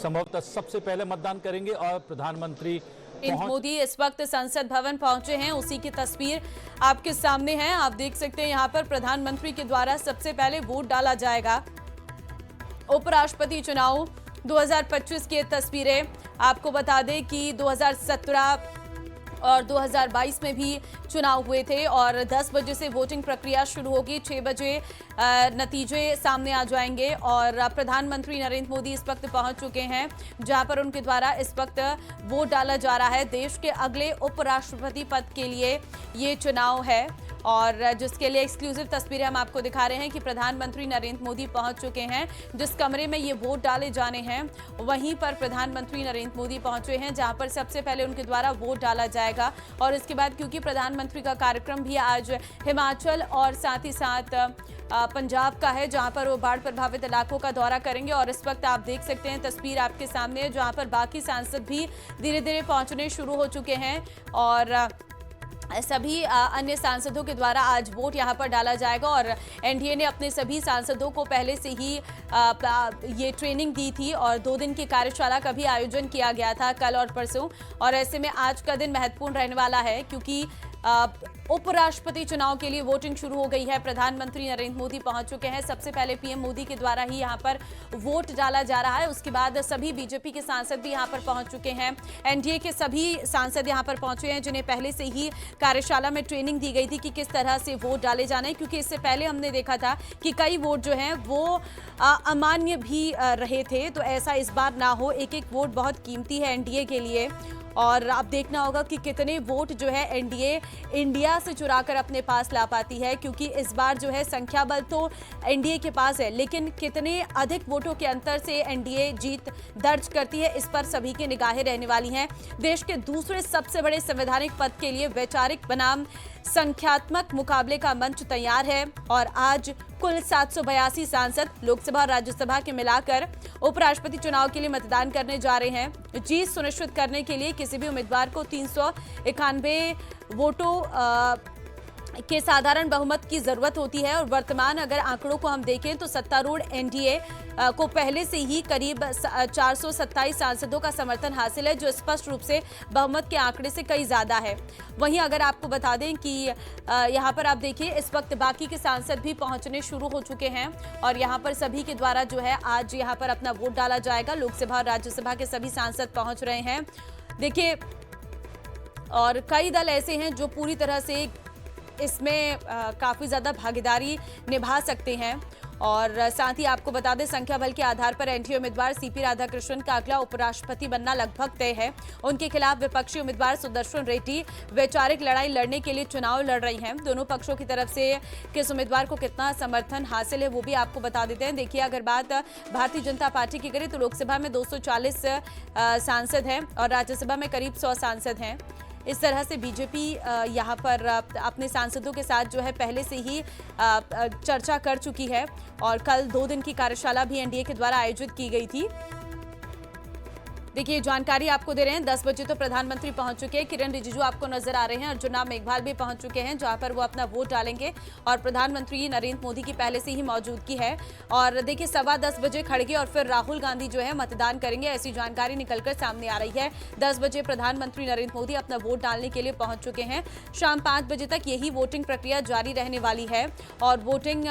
संभवतः सबसे पहले मतदान करेंगे और प्रधानमंत्री मोदी इस वक्त संसद भवन पहुंचे हैं, उसी की तस्वीर आपके सामने है। आप देख सकते हैं यहाँ पर प्रधानमंत्री के द्वारा सबसे पहले वोट डाला जाएगा। उपराष्ट्रपति चुनाव 2025 की तस्वीरें आपको बता दें कि 2017 और 2022 में भी चुनाव हुए थे और 10 बजे से वोटिंग प्रक्रिया शुरू होगी। 6 बजे नतीजे सामने आ जाएंगे और प्रधानमंत्री नरेंद्र मोदी इस वक्त पहुंच चुके हैं, जहां पर उनके द्वारा इस वक्त वोट डाला जा रहा है। देश के अगले उपराष्ट्रपति पद के लिए ये चुनाव है और जिसके लिए एक्सक्लूसिव तस्वीरें हम आपको दिखा रहे हैं कि प्रधानमंत्री नरेंद्र मोदी पहुंच चुके हैं। जिस कमरे में ये वोट डाले जाने हैं वहीं पर प्रधानमंत्री नरेंद्र मोदी पहुंचे हैं, जहां पर सबसे पहले उनके द्वारा वोट डाला जाएगा। और इसके बाद क्योंकि प्रधानमंत्री का कार्यक्रम भी आज हिमाचल और साथ ही साथ पंजाब का है, जहां पर वो बाढ़ प्रभावित इलाकों का दौरा करेंगे। और इस वक्त आप देख सकते हैं तस्वीर आपके सामने है, जहां पर बाकी सांसद भी धीरे धीरे पहुंचने शुरू हो चुके हैं और सभी अन्य सांसदों के द्वारा आज वोट यहां पर डाला जाएगा। और एनडीए ने अपने सभी सांसदों को पहले से ही ये ट्रेनिंग दी थी और 2 दिन की कार्यशाला का भी आयोजन किया गया था कल और परसों। और ऐसे में आज का दिन महत्वपूर्ण रहने वाला है क्योंकि उपराष्ट्रपति चुनाव के लिए वोटिंग शुरू हो गई है। प्रधानमंत्री नरेंद्र मोदी पहुंच चुके हैं। सबसे पहले पीएम मोदी के द्वारा ही यहां पर वोट डाला जा रहा है। उसके बाद सभी बीजेपी के सांसद भी यहां पर पहुंच चुके हैं। एनडीए के सभी सांसद यहां पर पहुंचे हैं, जिन्हें पहले से ही कार्यशाला में ट्रेनिंग दी गई थी कि किस तरह से वोट डाले जाने हैं, क्योंकि इससे पहले हमने देखा था कि कई वोट जो हैं वो अमान्य भी रहे थे। तो ऐसा इस बार ना हो। एक एक वोट बहुत कीमती है एनडीए के लिए और अब देखना होगा कि कितने वोट जो है एनडीए इंडिया से चुराकर अपने पास ला पाती है, क्योंकि इस बार जो है संख्या बल तो एनडीए के पास है, लेकिन कितने अधिक वोटों के अंतर से एनडीए जीत दर्ज करती है, इस पर सभी की निगाहें रहने वाली हैं। देश के दूसरे सबसे बड़े संवैधानिक पद के लिए वैचारिक बनाम संख्यात्मक मुकाबले का मंच तैयार है और आज कुल 782 सांसद लोकसभा और राज्यसभा के मिलाकर उपराष्ट्रपति चुनाव के लिए मतदान करने जा रहे हैं। जीत सुनिश्चित करने के लिए किसी भी उम्मीदवार को 391 वोटों के साधारण बहुमत की जरूरत होती है और वर्तमान अगर आंकड़ों को हम देखें तो सत्तारूढ़ एनडीए को पहले से ही करीब 427 सांसदों का समर्थन हासिल है, जो स्पष्ट रूप से बहुमत के आंकड़े से कई ज्यादा है। वहीं अगर आपको बता दें कि यहां पर आप देखिए इस वक्त बाकी के सांसद भी पहुंचने शुरू हो चुके हैं और यहां पर सभी के द्वारा जो है आज यहां पर अपना वोट डाला जाएगा। लोकसभा और राज्यसभा के सभी सांसद पहुंच रहे हैं। देखिए, और कई दल ऐसे हैं जो पूरी तरह से इसमें काफ़ी ज़्यादा भागीदारी निभा सकते हैं। और साथ ही आपको बता दें संख्या बल के आधार पर एनडीए उम्मीदवार सीपी राधाकृष्णन का अगला उपराष्ट्रपति बनना लगभग तय है। उनके खिलाफ विपक्षी उम्मीदवार सुदर्शन रेड्डी वैचारिक लड़ाई लड़ने के लिए चुनाव लड़ रही हैं। दोनों पक्षों की तरफ से किस उम्मीदवार को कितना समर्थन हासिल है वो भी आपको बता देते हैं। देखिए, अगर बात भारतीय जनता पार्टी की करें तो लोकसभा में 240 सांसद हैं और राज्यसभा में करीब 100 सांसद हैं। इस तरह से बीजेपी यहाँ पर अपने सांसदों के साथ जो है पहले से ही चर्चा कर चुकी है और कल 2 दिन की कार्यशाला भी एनडीए के द्वारा आयोजित की गई थी। देखिए, जानकारी आपको दे रहे हैं 10 बजे तो प्रधानमंत्री पहुंच चुके हैं। किरण रिजिजू आपको नजर आ रहे हैं। अर्जुन राम मेघवाल भी पहुंच चुके हैं, जहां पर वो अपना वोट डालेंगे और प्रधानमंत्री नरेंद्र मोदी की पहले से ही मौजूदगी है। और देखिए, 10:15 बजे खड़गे और फिर राहुल गांधी जो है मतदान करेंगे, ऐसी जानकारी निकलकर सामने आ रही है। 10 बजे प्रधानमंत्री नरेंद्र मोदी अपना वोट डालने के लिए पहुंच चुके हैं। शाम 5 बजे तक यही वोटिंग प्रक्रिया जारी रहने वाली है और वोटिंग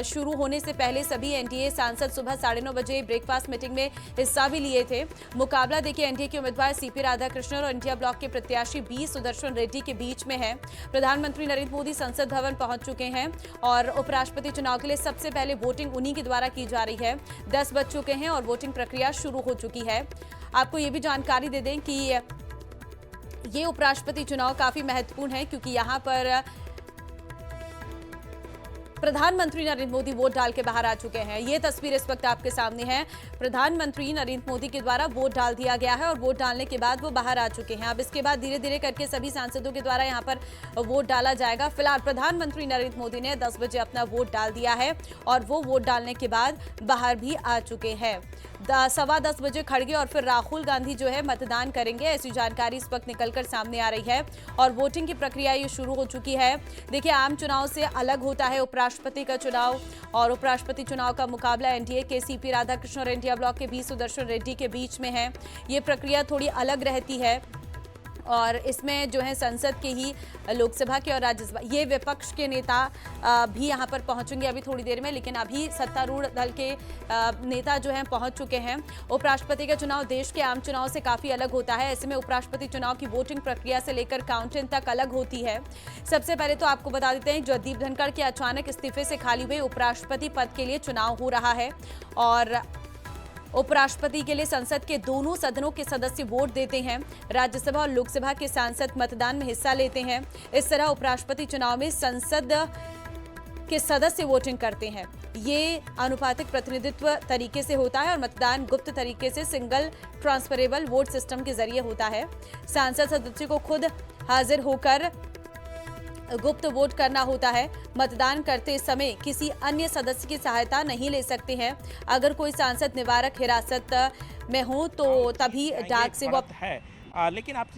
शुरू होने से पहले सभी एनडीए सांसद सुबह 9:30 बजे ब्रेकफास्ट मीटिंग में हिस्सा भी लिए थे। मुकाबला देखिए एनडीए के उम्मीदवार सीपी राधाकृष्णन और इंडिया ब्लॉक के प्रत्याशी बी सुदर्शन रेड्डी के बीच में है। प्रधानमंत्री नरेंद्र मोदी संसद भवन पहुंच चुके हैं और उपराष्ट्रपति चुनाव के लिए सबसे पहले वोटिंग उन्हीं के द्वारा की जा रही है। 10 बज चुके हैं और वोटिंग प्रक्रिया शुरू हो चुकी है। आपको ये भी जानकारी दे दें कि ये उपराष्ट्रपति चुनाव काफी महत्वपूर्ण है, क्योंकि यहाँ पर प्रधानमंत्री नरेंद्र मोदी वोट डाल के बाहर आ चुके हैं। ये तस्वीर इस वक्त आपके सामने है। प्रधानमंत्री नरेंद्र मोदी के द्वारा वोट डाल दिया गया है और वोट डालने के बाद वो बाहर आ चुके हैं। अब इसके बाद धीरे धीरे करके सभी सांसदों के द्वारा यहाँ पर वोट डाला जाएगा। फिलहाल प्रधानमंत्री नरेंद्र मोदी ने 10 बजे अपना वोट डाल दिया है और वो वोट डालने के बाद बाहर भी आ चुके हैं। 10:15 बजे खड़गे और फिर राहुल गांधी जो है मतदान करेंगे, ऐसी जानकारी इस वक्त निकलकर सामने आ रही है। और वोटिंग की प्रक्रिया ये शुरू हो चुकी है। देखिए, आम चुनाव से अलग होता है उपराष्ट्रपति का चुनाव, और उपराष्ट्रपति चुनाव का मुकाबला एनडीए के सीपी राधाकृष्ण और इंडिया ब्लॉक के बी सुदर्शन रेड्डी के बीच में है। ये प्रक्रिया थोड़ी अलग रहती है और इसमें जो है संसद के ही लोकसभा के और राज्यसभा ये विपक्ष के नेता भी यहाँ पर पहुंचेंगे अभी थोड़ी देर में, लेकिन अभी सत्तारूढ़ दल के नेता जो हैं पहुंच चुके हैं। उपराष्ट्रपति का चुनाव देश के आम चुनाव से काफ़ी अलग होता है। ऐसे में उपराष्ट्रपति चुनाव की वोटिंग प्रक्रिया से लेकर काउंटिंग तक अलग होती है। सबसे पहले तो आपको बता देते हैं, जगदीप धनखड़ के अचानक इस्तीफे से खाली हुए उपराष्ट्रपति पद के लिए चुनाव हो रहा है और उपराष्ट्रपति के लिए संसद के दोनों सदनों के सदस्य वोट देते हैं। राज्यसभा और लोकसभा के सांसद मतदान में हिस्सा लेते हैं। इस तरह उपराष्ट्रपति चुनाव में संसद के सदस्य वोटिंग करते हैं। ये अनुपातिक प्रतिनिधित्व तरीके से होता है और मतदान गुप्त तरीके से सिंगल ट्रांसफरेबल वोट सिस्टम के जरिए होता है। सांसद सदस्य को खुद हाजिर होकर गुप्त वोट करना होता है। मतदान करते समय किसी अन्य सदस्य की सहायता नहीं ले सकते हैं। अगर कोई सांसद निवारक हिरासत में हो तो तभी डाक से वो है। लेकिन आपसे